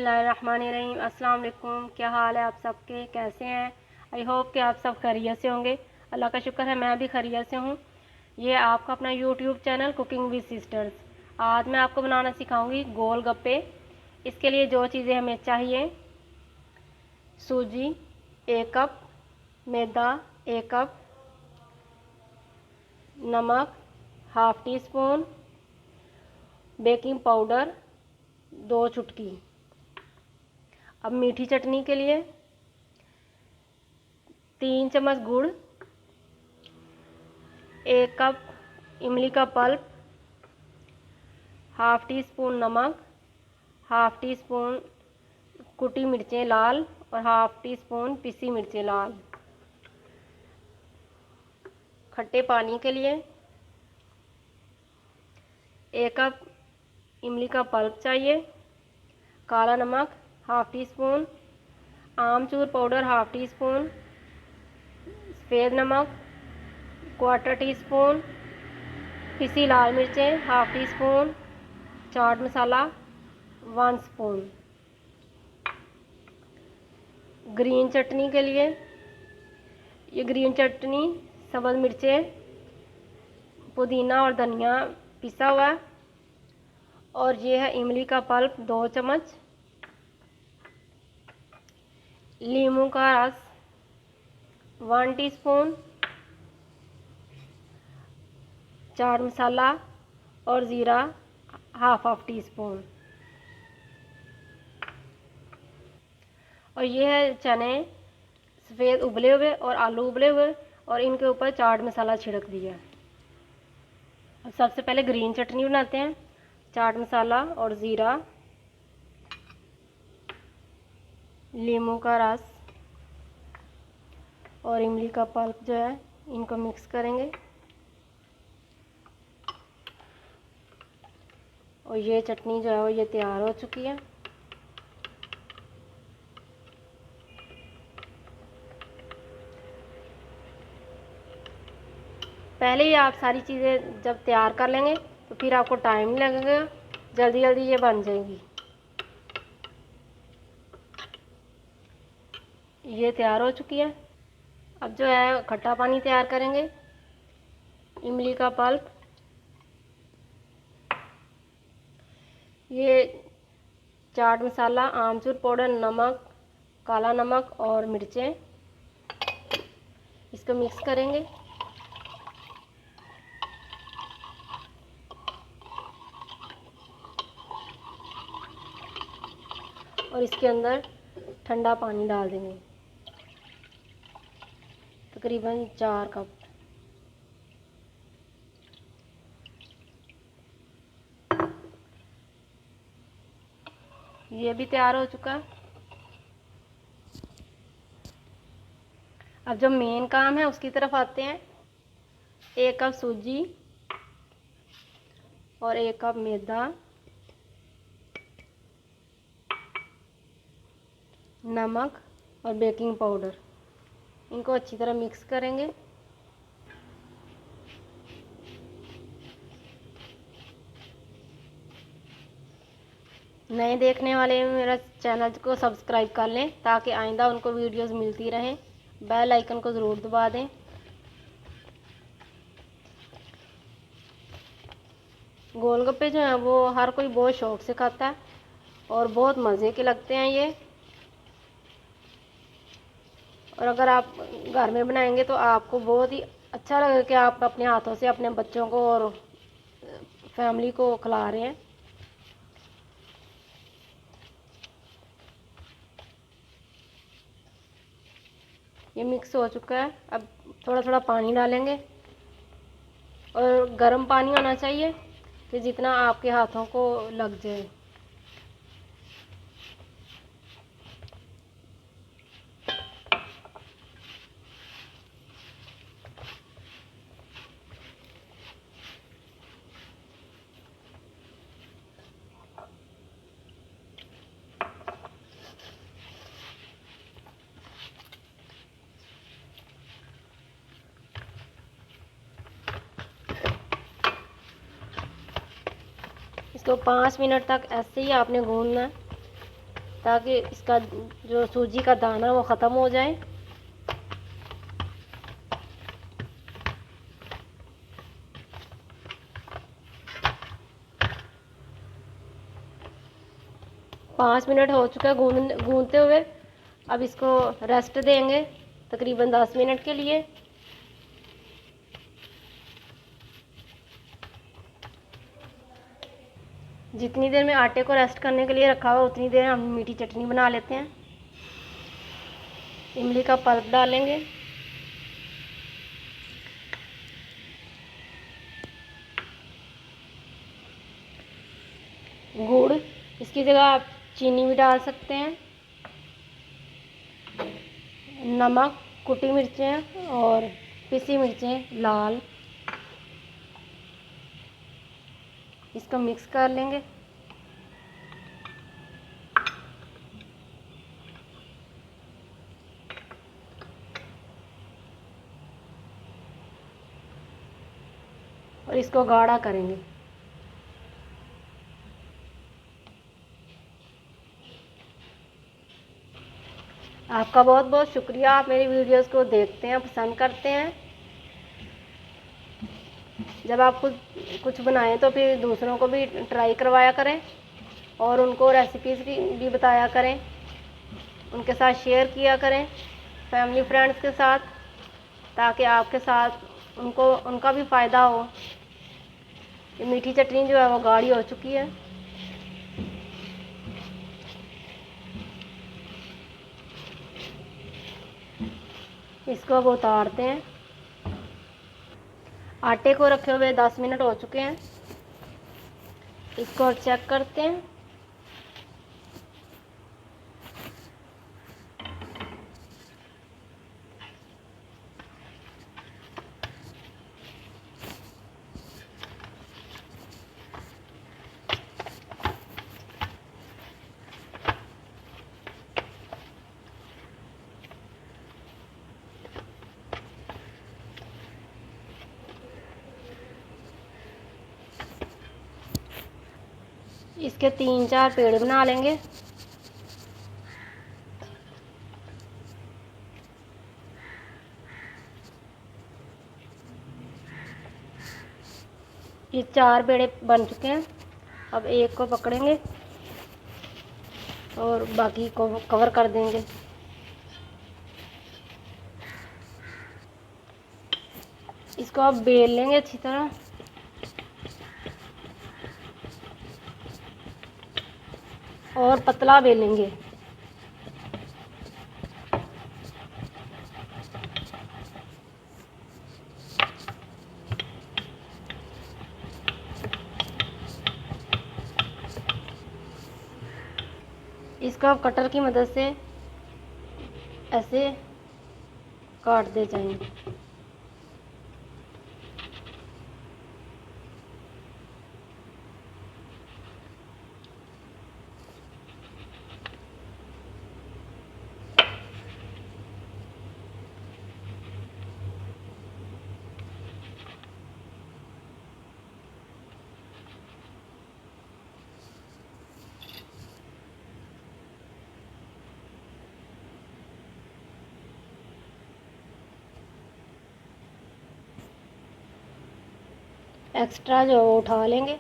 बिस्मिल्लाहिर्रहमानिर्रहीम। अस्सलाम वालेकुम। क्या हाल है आप सबके, कैसे हैं? आई होप कि आप सब खैरियत से होंगे। अल्लाह का शुक्र है मैं भी खैरियत से हूँ। ये आपका अपना YouTube channel cooking with sisters. आज मैं आपको बनाना सिखाऊंगी गोलगप्पे। इसके लिए जो चीज़ें हमें चाहिए: सूजी 1 कप, मैदा 1 कप, नमक half tea spoon, baking powder 2 चुटकी। अब मीठी चटनी के लिए 3 चम्मच गुड़, 1 कप इमली का पल्प, हाफ़ टी स्पून नमक, हाफ़ टी स्पून कुटी मिर्चें लाल और हाफ़ टी स्पून पिसी मिर्चें लाल। खट्टे पानी के लिए 1 कप इमली का पल्प चाहिए, काला नमक हाफ़ टी स्पून, आमचूर पाउडर हाफ़ टी स्पून, सफ़ेद नमक 1/4 टी स्पून, पिसी लाल मिर्चें half tea spoon, chaat masala 1 spoon. Green चटनी के लिए ये ग्रीन चटनी सब्ज़ मिर्चें, पुदीना और धनिया पिसा हुआ, और ये है इमली का पल्प 2 चम्मच, नींबू का रस 1 टीस्पून, चाट मसाला और ज़ीरा हाफ टी स्पून, और ये है चने सफ़ेद उबले हुए और आलू उबले हुए, और इनके ऊपर चाट मसाला छिड़क दिया। अब सबसे पहले ग्रीन चटनी बनाते हैं। चाट मसाला और ज़ीरा, नींबू का रस और इमली का पल्प जो है इनको मिक्स करेंगे, और ये चटनी जो है वो ये तैयार हो चुकी है। पहले ही आप सारी चीज़ें जब तैयार कर लेंगे तो फिर आपको टाइम नहीं लगेगा, जल्दी जल्दी ये बन जाएगी। ये तैयार हो चुकी है। अब जो है खट्टा पानी तैयार करेंगे। इमली का पल्प, ये चाट मसाला, आमचूर पाउडर, नमक, काला नमक और मिर्चें, इसको मिक्स करेंगे। और इसके अंदर ठंडा पानी डाल देंगे, तकरीबन 4 कप। ये भी तैयार हो चुका है। अब जो मेन काम है उसकी तरफ आते हैं। 1 कप सूजी और 1 कप मैदा, नमक और बेकिंग पाउडर, इनको अच्छी तरह मिक्स करेंगे। नए देखने वाले मेरा चैनल को सब्सक्राइब कर लें ताकि आइंदा उनको वीडियोस मिलती रहें। बेल आइकन को ज़रूर दबा दें। गोलगप्पे जो हैं वो हर कोई बहुत शौक़ से खाता है और बहुत मज़े के लगते हैं ये। और अगर आप घर में बनाएंगे तो आपको बहुत ही अच्छा लगेगा कि आप अपने हाथों से अपने बच्चों को और फैमिली को खिला रहे हैं। ये मिक्स हो चुका है। अब थोड़ा थोड़ा पानी डालेंगे, और गर्म पानी होना चाहिए कि जितना आपके हाथों को लग जाए। इसको 5 मिनट तक ऐसे ही आपने गूंदना है। ताकि इसका जो सूजी का दाना वो ख़त्म हो जाए। पाँच मिनट हो चुका है गूंदते हुए। अब इसको रेस्ट देंगे तकरीबन 10 मिनट के लिए। जितनी देर में आटे को रेस्ट करने के लिए रखा हुआ उतनी देर हम मीठी चटनी बना लेते हैं। इमली का पल्प डालेंगे, गुड़, इसकी जगह आप चीनी भी डाल सकते हैं, नमक, कुटी मिर्चें और पिसी मिर्चें लाल। इसको मिक्स कर लेंगे। और इसको गाढ़ा करेंगे। आपका बहुत बहुत शुक्रिया, आप मेरी वीडियोस को देखते हैं, पसंद करते हैं। जब आप खुद कुछ बनाएं तो फिर दूसरों को भी ट्राई करवाया करें और उनको रेसिपीज़ भी बताया करें, उनके साथ शेयर किया करें फैमिली फ्रेंड्स के साथ, ताकि आपके साथ उनका भी फ़ायदा हो। ये मीठी चटनी जो है वो गाढ़ी हो चुकी है। इसको अब उतारते हैं। आटे को रखे हुए 10 मिनट हो चुके हैं। इसको चेक करते हैं। इसके 3-4 पेड़ बना लेंगे। ये 4 पेड़े बन चुके हैं। अब एक को पकड़ेंगे और बाकी को कवर कर देंगे। इसको अब बेल लेंगे अच्छी तरह। और पतला बेलेंगे। इसको आप कटर की मदद से ऐसे काट दे जाएंगे। एक्स्ट्रा जो वो उठा लेंगे।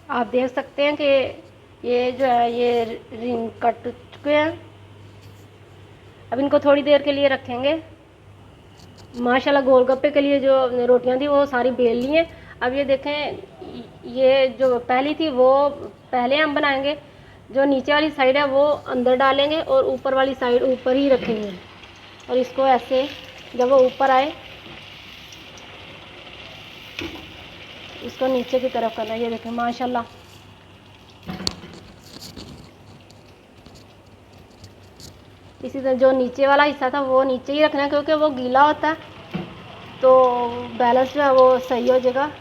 आप देख सकते हैं कि ये जो है ये रिंग कट चुके हैं। अब इनको थोड़ी देर के लिए रखेंगे। माशाल्लाह गोलगप्पे के लिए जो रोटियां थी वो सारी बेल ली हैं। अब ये देखें, ये जो पहली थी वो पहले हम बनाएंगे। जो नीचे वाली साइड है वो अंदर डालेंगे और ऊपर वाली साइड ऊपर ही रखेंगे। और इसको ऐसे जब वो ऊपर आए इसको नीचे की तरफ करना है। ये देखें माशाल्लाह। इसी तरह जो नीचे वाला हिस्सा था वो नीचे ही रखना है, क्योंकि वो गीला होता है तो बैलेंस जो है वो सही हो जाएगा।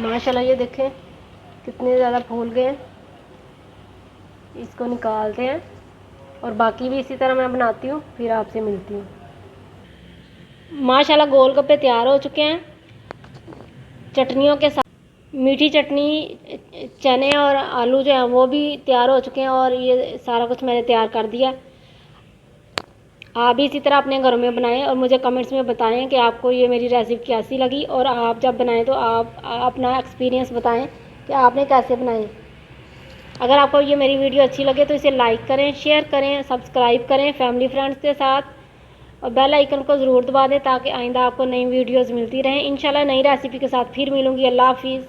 माशाल्लाह ये देखें कितने ज़्यादा फूल गए हैं। इसको निकालते हैं और बाकी भी इसी तरह मैं बनाती हूँ, फिर आपसे मिलती हूँ। माशाल्लाह गोलगप्पे तैयार हो चुके हैं चटनियों के साथ। मीठी चटनी, चने और आलू जो हैं वो भी तैयार हो चुके हैं और ये सारा कुछ मैंने तैयार कर दिया। आप भी इसी तरह अपने घरों में बनाएं और मुझे कमेंट्स में बताएं कि आपको ये मेरी रेसिपी कैसी लगी, और आप जब बनाएं तो आप अपना एक्सपीरियंस बताएं कि आपने कैसे बनाए। अगर आपको ये मेरी वीडियो अच्छी लगे तो इसे लाइक करें, शेयर करें, सब्सक्राइब करें फैमिली फ्रेंड्स के साथ, और बेल आइकन को ज़रूर दबा दें ताकि आइंदा आपको नई वीडियोज़ मिलती रहें। इंशाल्लाह नई रेसिपी के साथ फिर मिलूँगी। अल्लाह हाफिज़।